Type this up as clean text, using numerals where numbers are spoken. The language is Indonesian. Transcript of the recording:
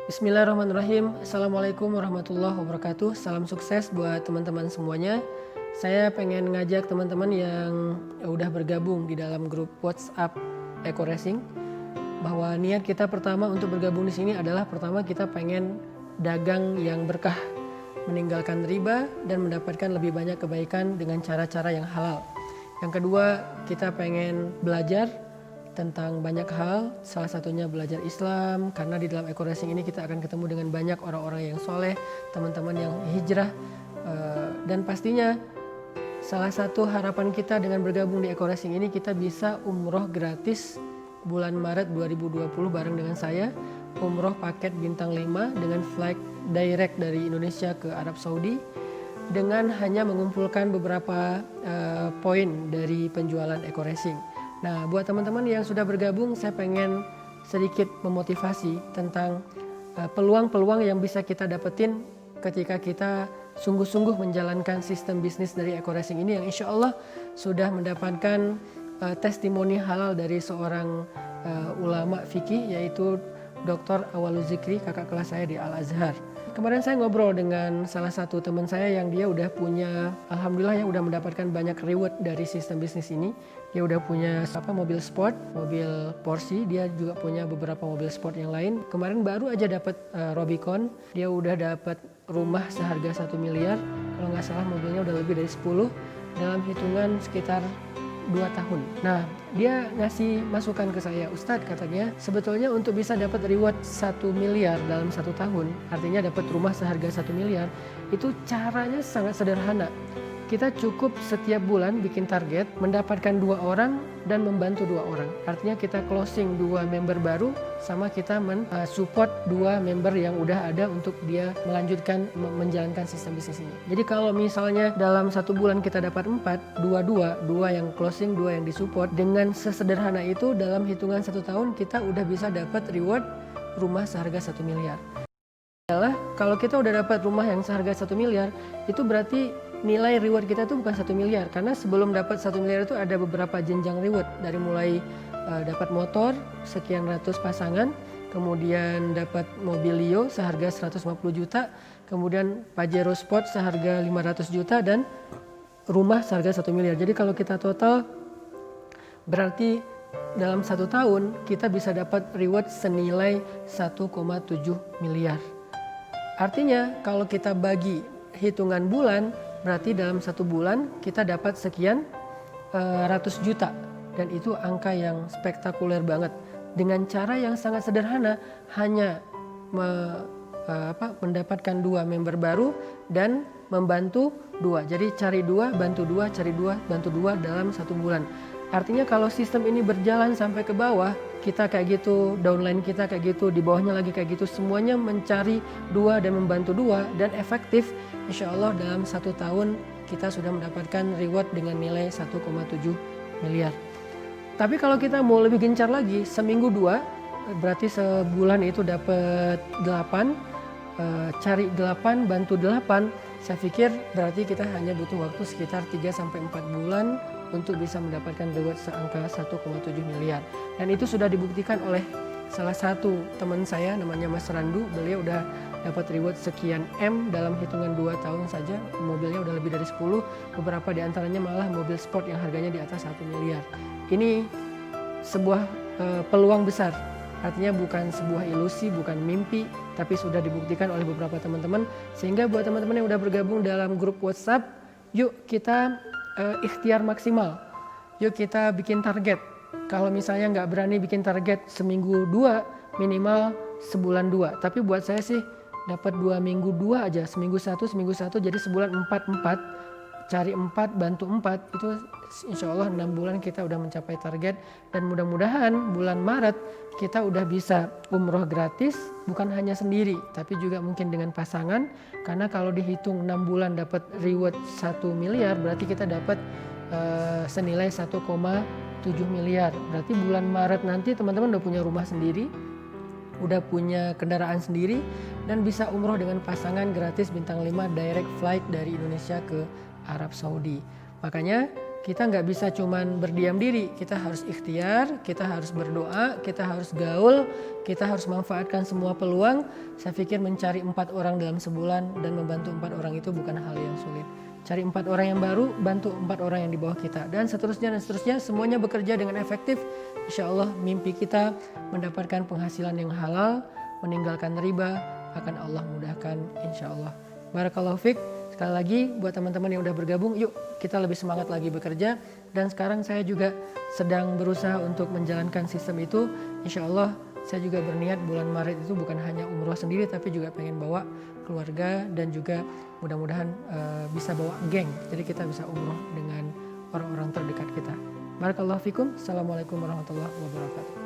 Bismillahirrahmanirrahim. Assalamualaikum warahmatullahi wabarakatuh. Salam sukses buat teman-teman semuanya. Saya pengen ngajak teman-teman yang udah bergabung di dalam grup WhatsApp Eco Racing bahwa niat kita pertama untuk bergabung di sini adalah pertama kita pengen dagang yang berkah, meninggalkan riba dan mendapatkan lebih banyak kebaikan dengan cara-cara yang halal. Yang kedua, kita pengen belajar tentang banyak hal, salah satunya belajar Islam, karena di dalam Eco Racing ini kita akan ketemu dengan banyak orang-orang yang soleh, teman-teman yang hijrah, dan pastinya salah satu harapan kita dengan bergabung di Eco Racing ini kita bisa umroh gratis bulan Maret 2020 bareng dengan saya, umroh paket bintang 5 dengan flight direct dari Indonesia ke Arab Saudi dengan hanya mengumpulkan beberapa poin dari penjualan Eco Racing. Nah, buat teman-teman yang sudah bergabung, saya pengen sedikit memotivasi tentang peluang-peluang yang bisa kita dapetin ketika kita sungguh-sungguh menjalankan sistem bisnis dari Eco Racing ini yang insya Allah sudah mendapatkan testimoni halal dari seorang ulama fikih yaitu Dr. Awalul Zikri, kakak kelas saya di Al-Azhar. Kemarin saya ngobrol dengan salah satu teman saya yang dia udah punya, alhamdulillah ya udah mendapatkan banyak reward dari sistem bisnis ini. Dia udah punya mobil sport, mobil Porsche, dia juga punya beberapa mobil sport yang lain. Kemarin baru aja dapat Rubicon, dia udah dapat rumah seharga 1 miliar. Kalau nggak salah mobilnya udah lebih dari 10 dalam hitungan sekitar 2 tahun. Nah, dia ngasih masukan ke saya, Ustadz katanya sebetulnya untuk bisa dapat reward 1 miliar dalam 1 tahun, artinya dapat rumah seharga 1 miliar, itu caranya sangat sederhana. Kita cukup setiap bulan bikin target, mendapatkan 2 orang dan membantu 2 orang. Artinya kita closing 2 member baru sama kita support 2 member yang udah ada untuk dia melanjutkan menjalankan sistem bisnis ini. Jadi kalau misalnya dalam 1 bulan kita dapat 4, 2 yang closing, 2 yang disupport, dengan sesederhana itu dalam hitungan 1 tahun kita udah bisa dapat reward rumah seharga 1 miliar. Adalah kalau kita udah dapat rumah yang seharga 1 miliar, itu berarti nilai reward kita itu bukan 1 miliar, karena sebelum dapat 1 miliar itu ada beberapa jenjang reward, dari mulai dapat motor sekian ratus pasangan, kemudian dapat mobil Leo seharga 150 juta, kemudian Pajero Sport seharga 500 juta dan rumah seharga 1 miliar. Jadi kalau kita total berarti dalam 1 tahun kita bisa dapat reward senilai 1,7 miliar. Artinya kalau kita bagi hitungan bulan, berarti dalam 1 bulan kita dapat sekian ratus juta, dan itu angka yang spektakuler banget. Dengan cara yang sangat sederhana, hanya mendapatkan 2 member baru dan membantu 2. Jadi cari 2, bantu 2, cari 2, bantu 2 dalam 1 bulan. Artinya kalau sistem ini berjalan sampai ke bawah, kita kayak gitu, downline kita kayak gitu, di bawahnya lagi kayak gitu, semuanya mencari 2 dan membantu 2 dan efektif, insya Allah dalam 1 tahun kita sudah mendapatkan reward dengan nilai 1,7 miliar. Tapi kalau kita mau lebih gencar lagi, seminggu 2, berarti sebulan itu dapat 8, cari 8, bantu 8, saya pikir berarti kita hanya butuh waktu sekitar 3-4 bulan untuk bisa mendapatkan reward seangka 1,7 miliar. Dan itu sudah dibuktikan oleh salah satu teman saya namanya Mas Randu. Beliau udah dapat reward sekian M dalam hitungan 2 tahun saja. Mobilnya udah lebih dari 10, beberapa diantaranya malah mobil sport yang harganya di atas 1 miliar. Ini sebuah peluang besar. Artinya bukan sebuah ilusi, bukan mimpi, tapi sudah dibuktikan oleh beberapa teman-teman. Sehingga buat teman-teman yang udah bergabung dalam grup WhatsApp, yuk kita ikhtiar maksimal. Yuk kita bikin target. Kalau misalnya nggak berani bikin target seminggu 2, minimal sebulan 2. Tapi buat saya sih dapat 2 minggu 2 aja, seminggu 1, jadi sebulan 4. Cari 4, bantu 4, itu insya Allah 6 bulan kita udah mencapai target. Dan mudah-mudahan bulan Maret kita udah bisa umroh gratis, bukan hanya sendiri, tapi juga mungkin dengan pasangan. Karena kalau dihitung 6 bulan dapat reward 1 miliar, berarti kita dapat senilai 1,7 miliar. Berarti bulan Maret nanti teman-teman udah punya rumah sendiri, udah punya kendaraan sendiri, dan bisa umroh dengan pasangan gratis bintang 5 direct flight dari Indonesia ke Arab Saudi. Makanya kita nggak bisa cuman berdiam diri, kita harus ikhtiar, kita harus berdoa, kita harus gaul, kita harus manfaatkan semua peluang. Saya pikir mencari 4 orang dalam sebulan dan membantu 4 orang itu bukan hal yang sulit. Cari 4 orang yang baru, bantu 4 orang yang di bawah kita, dan seterusnya, semuanya bekerja dengan efektif. Insya Allah mimpi kita mendapatkan penghasilan yang halal, meninggalkan riba, akan Allah mudahkan insya Allah. Barakallahu fiik. Sekali lagi buat teman-teman yang udah bergabung, yuk kita lebih semangat lagi bekerja. Dan sekarang saya juga sedang berusaha untuk menjalankan sistem itu. Insya Allah saya juga berniat bulan Maret itu bukan hanya umroh sendiri, tapi juga pengen bawa keluarga dan juga mudah-mudahan bisa bawa geng. Jadi kita bisa umroh dengan orang-orang terdekat kita. Barakallahu fikum. Assalamualaikum warahmatullahi wabarakatuh.